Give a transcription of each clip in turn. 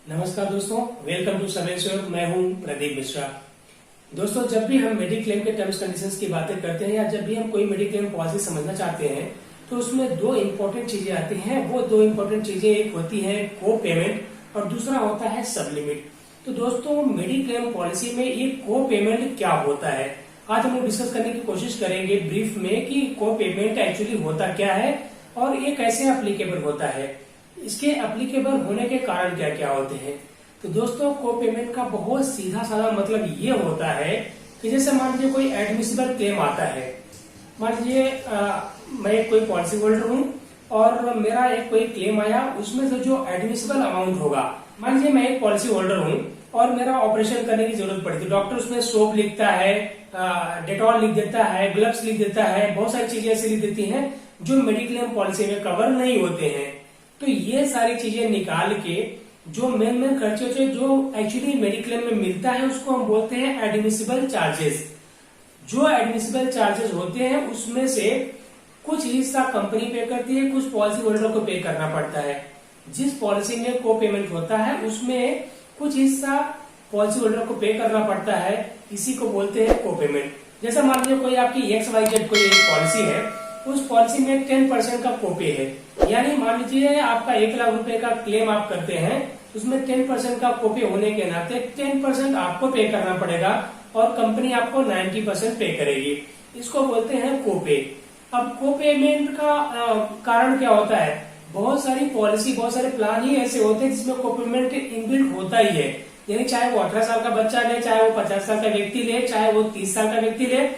नमस्कार दोस्तों, welcome to Sarveshwar. मैं हूं प्रदीप मिश्रा। दोस्तों, जब भी हम मेडिक्लेम के टर्म्स कंडीशंस की बातें करते हैं या जब भी हम कोई मेडिक्लेम पॉलिसी समझना चाहते हैं तो उसमें दो इंपॉर्टेंट चीजें आती हैं। वो दो इंपॉर्टेंट चीजें, एक होती है को पेमेंट और दूसरा होता है सब लिमिट। तो दोस्तों, मेडिक्लेम पॉलिसी में ये को पेमेंट क्या होता है, आज हम लोग डिस्कस करने की कोशिश करेंगे ब्रीफ में कि को पेमेंट एक्चुअली होता क्या है और ये कैसे एप्लीकेबल होता है, इसके एप्लीकेबल होने के कारण क्या क्या होते हैं। तो दोस्तों, को पेमेंट का बहुत सीधा साधा मतलब ये होता है कि जैसे मान लीजिए कोई एडमिसिबल क्लेम आता है। मान लीजिए मैं कोई पॉलिसी होल्डर हूँ और मेरा एक कोई क्लेम आया, उसमें से जो एडमिसिबल अमाउंट होगा, मान लीजिए मैं एक पॉलिसी होल्डर हूँ और मेरा ऑपरेशन करने की जरूरत पड़ती है। डॉक्टर उसमें सोप लिखता है, डेटॉल लिख देता है, ग्लव्स लिख देता है, बहुत सारी चीजें ऐसी लिख देती हैं जो मेडिक्लेम पॉलिसी में कवर नहीं होते हैं। तो ये सारी चीजें निकाल के जो मेन खर्चे होते हैं जो एक्चुअली मेडिक्लेम में मिलता है उसको हम बोलते हैं एडमिसिबल चार्जेस। जो एडमिसिबल चार्जेस होते हैं उसमें से कुछ हिस्सा कंपनी पे करती है, कुछ पॉलिसी होल्डर को पे करना पड़ता है। जिस पॉलिसी में को पेमेंट होता है उसमें कुछ हिस्सा पॉलिसी होल्डर को पे करना पड़ता है, इसी को बोलते हैं को पेमेंट। जैसे मान लीजिए कोई आपकी XYZ कोई एक पॉलिसी है, उस पॉलिसी में 10% का कोपे है। यानी मान लीजिए आपका 1 लाख रुपए का क्लेम आप करते हैं, उसमें 10% का कोपे होने के नाते 10% आपको पे करना पड़ेगा और कंपनी आपको 90% पे करेगी। इसको बोलते हैं कोपे। अब को पेमेंट का कारण क्या होता है, बहुत सारी पॉलिसी, बहुत सारे प्लान ही ऐसे होते हैं जिसमें को पेमेंट इनबिल्ट होता ही है। यानी चाहे वो 18 साल का बच्चा ले, चाहे वो 50 साल का व्यक्ति ले, चाहे वो 30 साल का व्यक्ति ले,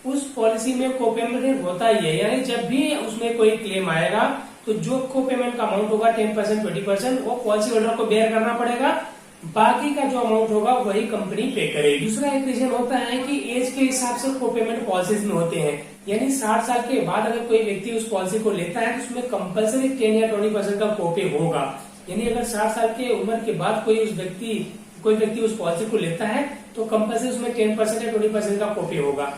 उस पॉलिसी में को पेमेंट होता ही है। यानी जब भी उसमें कोई क्लेम आएगा तो जो को पेमेंट का अमाउंट होगा 10%, 20% वो पॉलिसी होल्डर को बेयर करना पड़ेगा, बाकी का जो अमाउंट होगा वही कंपनी पे करेगी। दूसरा एक रीजन होता है कि एज के हिसाब से को पेमेंट पॉलिसीज में होते हैं। यानी 60 साल के बाद अगर कोई व्यक्ति उस पॉलिसी को लेता है तो उसमें कंपल्सरी 10 या 20% का कोपे होगा। यानी अगर 60 साल के उम्र के बाद कोई व्यक्ति उस पॉलिसी को लेता है तो कंपल्सरी उसमें 10% या 20% का कोपे होगा।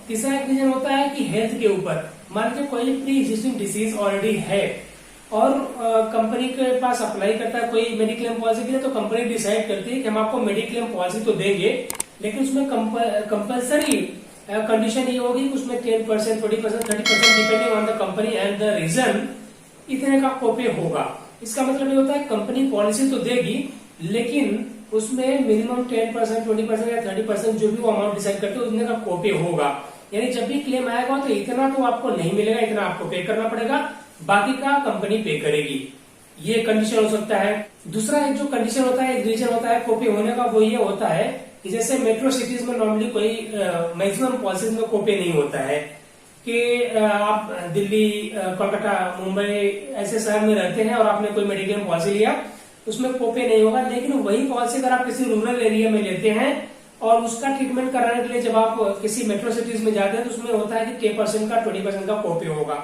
तीसरा एक रीजन होता है कि हेल्थ के ऊपर, मान लीजिए कोई प्री एग्जिस्टिंग डिसीज ऑलरेडी है और कंपनी के पास अप्लाई करता है कोई मेडिक्लेम पॉलिसी के लिए, तो कंपनी डिसाइड करती है कि हम आपको मेडिक्लेम पॉलिसी तो देंगे, लेकिन उसमें कंपल्सरी कंडीशन ये होगी कि उसमें 10%, 20%, 30% depending on the company and the region इतने का कोपे होगा। इसका मतलब ये होता है कंपनी पॉलिसी तो देगी लेकिन उसमें मिनिमम 10%, 20% या 30% जो भी वो अमाउंट डिसाइड करते हैं उतने का कोपे होगा। यानी जब भी क्लेम आएगा तो इतना तो आपको नहीं मिलेगा, इतना आपको पे करना पड़ेगा, बाकी का कंपनी पे करेगी। ये कंडीशन हो सकता है। दूसरा एक जो कंडीशन होता है, एक रीजन होता है कोपे होने का, वो ये होता है कि जैसे मेट्रो सिटीज में नॉर्मली कोई मैक्सिमम पॉलिसीज में कोपे नहीं होता है कि आप दिल्ली, कोलकाता, मुंबई ऐसे शहर में रहते हैं और आपने कोई मेडिक्लेम पॉलिसी लिया, उसमें कोपे नहीं होगा। लेकिन वही पॉलिसी अगर आप किसी रूरल एरिया में लेते हैं और उसका ट्रीटमेंट कराने के लिए जब आप किसी मेट्रो सिटीज में जाते हैं तो उसमें होता है कि 10% का, 20% का कोपे होगा।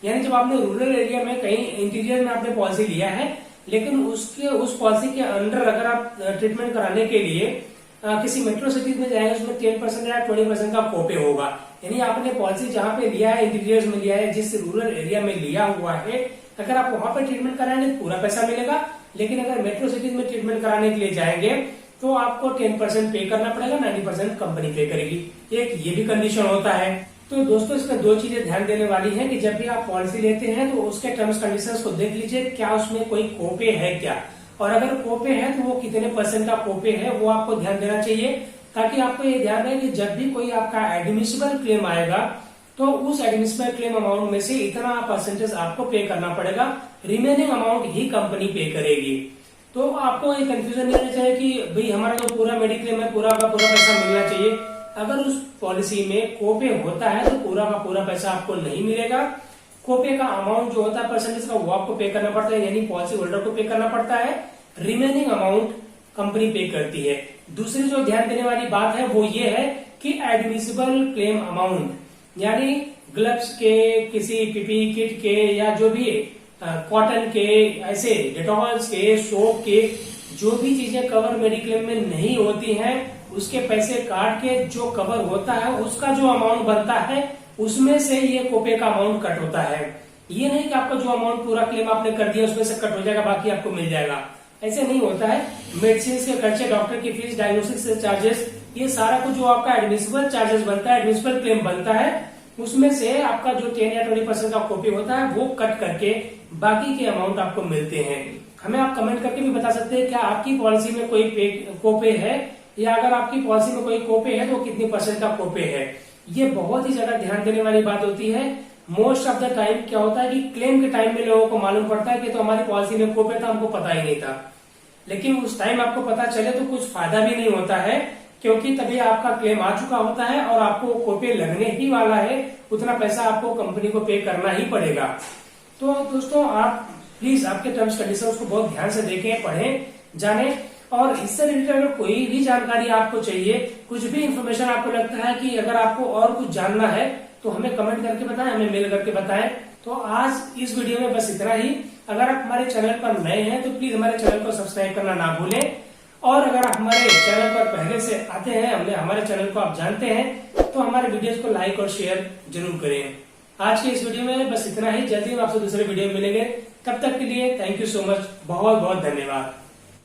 यानी जब आपने रूरल एरिया में कहीं इंटीरियर में आपने पॉलिसी लिया है, लेकिन उस पॉलिसी के अंडर अगर आप ट्रीटमेंट कराने के लिए किसी मेट्रो सिटीज में जाएंगे उसमें 10% या 20% का कोपे होगा। यानी आपने पॉलिसी जहाँ पे लिया है, इंटीरियर में लिया है, जिस रूरल एरिया में लिया हुआ है, अगर आप वहां पर ट्रीटमेंट कराएंगे तो पूरा पैसा मिलेगा, लेकिन अगर मेट्रो सिटीज में ट्रीटमेंट कराने के लिए जाएंगे तो आपको 10% पे करना पड़ेगा, 90% कंपनी पे करेगी। एक ये भी कंडीशन होता है। तो दोस्तों, इसमें दो चीजें ध्यान देने वाली हैं कि जब भी आप पॉलिसी लेते हैं तो उसके टर्म्स कंडीशंस को देख लीजिए, क्या उसमें कोई कोपे है क्या, और अगर कोपे है तो वो कितने % का कोपे है वो आपको ध्यान देना चाहिए, ताकि आपको ये ध्यान रहे कि जब भी कोई आपका एडमिसिबल क्लेम आएगा तो उस एडमिसिबल क्लेम अमाउंट में से इतना % आपको पे करना पड़ेगा, रिमेनिंग अमाउंट ही कंपनी पे करेगी। तो आपको ये कंफ्यूजन नहीं होना चाहिए कि भाई हमारा जो पूरा मेडिक्लेम है पूरा का पूरा पैसा मिलना चाहिए। अगर उस पॉलिसी में कोपे होता है तो पूरा का पूरा पैसा आपको नहीं मिलेगा। कोपे का अमाउंट जो होता है परसेंटेज का, वो आपको पे करना पड़ता है, यानी पॉलिसी होल्डर को पे करना पड़ता है, रिमेनिंग अमाउंट कंपनी पे करती है। दूसरी जो ध्यान देने वाली बात है वो ये है कि एडमिसिबल क्लेम अमाउंट, यानी ग्लव्स के, किसी पीपी किट के, या जो भी कॉटन के, ऐसे डेटॉल्स के, सोप के, जो भी चीजें कवर मेडिक्लेम में नहीं होती हैं उसके पैसे काट के जो कवर होता है उसका जो अमाउंट बनता है उसमें से ये कोपे का अमाउंट कट होता है। ये नहीं कि आपका जो अमाउंट पूरा क्लेम आपने कर दिया उसमें से कट हो जाएगा, बाकी आपको मिल जाएगा। ऐसे नहीं होता है। मेडिसिन के खर्चे, डॉक्टर की फीस, डायग्नोस्टिक चार्जेस, ये सारा कुछ जो आपका एडमिसिबल चार्जेस बनता है, एडमिसिबल क्लेम बनता है, उसमें से आपका जो 10 या 20% का कॉपी होता है वो कट करके बाकी के अमाउंट आपको मिलते हैं। हमें आप कमेंट करके भी बता सकते हैं क्या आपकी पॉलिसी में कोई कोपे है, या अगर आपकी पॉलिसी में कोई कोपे है तो कितनी % का कोपे है। ये बहुत ही ज्यादा ध्यान देने वाली बात होती है। मोस्ट ऑफ द टाइम क्या होता है कि क्लेम के टाइम में लोगों को मालूम पड़ता है कि तो हमारी पॉलिसी में कोपे था, हमको पता ही नहीं था। लेकिन उस टाइम आपको पता चले तो कुछ फायदा भी नहीं होता है, क्योंकि तभी आपका क्लेम आ चुका होता है और आपको कोपे लगने ही वाला है। उतना पैसा आपको कंपनी को पे करना ही पड़ेगा। तो दोस्तों आप प्लीज आपके टर्म्स कंडीशंस को बहुत ध्यान से देखें, पढ़ें, जानें। और इससे रिलेटेड अगर कोई भी जानकारी आपको चाहिए, कुछ भी इंफॉर्मेशन आपको लगता है कि अगर आपको और कुछ जानना है तो हमें कमेंट करके बताएं, हमें मेल करके बताएं। तो आज इस वीडियो में बस इतना ही। अगर आप हमारे चैनल पर नए हैं तो प्लीज हमारे चैनल को सब्सक्राइब करना ना भूलें, और अगर आप हमारे चैनल पर पहले से आते हैं, हमारे चैनल को आप जानते हैं, तो हमारे वीडियोस को लाइक और शेयर जरूर करें। आज के इस वीडियो में बस इतना ही। जल्दी हम आपसे दूसरे वीडियो में मिलेंगे। तब तक के लिए थैंक यू सो मच, बहुत बहुत धन्यवाद।